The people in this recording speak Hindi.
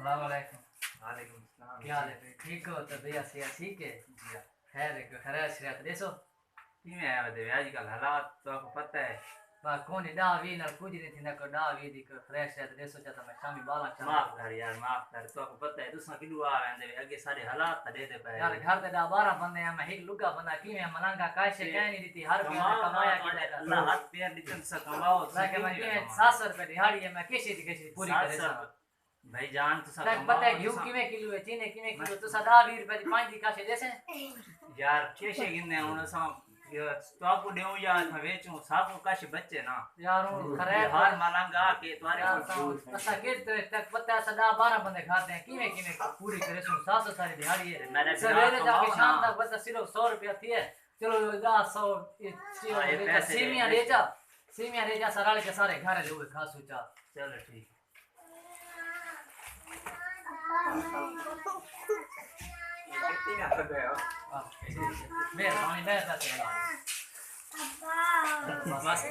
अस्सलाम वालेकुम। वालेकुम सलाम। क्या हाल है भाई? ठीक हो? तबीयत सेहत ठीक है? खैर है खैर शरीयत देसो किवें आया वे आजकल हालात तो आपको पता है। बा कोनी डावी ना कुछ नहीं थी ना को डावी दी को फ्रेश शरीयत देसो चाहता मैं शामी बाला चाह माफ कर यार माफ कर तो आपको पता है तुसा किदू आ वेंदे अगे सारे हालात दे दे पे यार घर ते दा 12 बंदे हैं मैं एक लुगा बंदा की मैं मनांगा कैसे कह नहीं दी हर पे कमाया की अल्लाह हाथ पैर निकल सा कमाओ लाके मैं के 700 रुपए दिहाड़ी है मैं कैसे पूरी करे सा भाई जान तुसा लाइक कमाओ पता है घी किवें किलो है चीनी किवें किलो तो सदा 20 रुपए दी 5 दी काशे देसे यार कैसे गिनने हुन सा तो आपको देऊं या था बेचूं सबको काश बच्चे ना यार खरे हर मलंगा के तुम्हारे ऐसा के तक पता है सदा 12 बंदे खाते हैं किवें किवें पूरी करे सो 700 सारी दिहाड़ी है सवेरे जाके शाम तक बस सिर्फ 100 रुपया थी है चलो 100 सीमिया ले जा सराल के सारे घर लोग खा सोचा चलो ठीक कितनी ना कर दो मेहरबानी मैं पैसे मस्त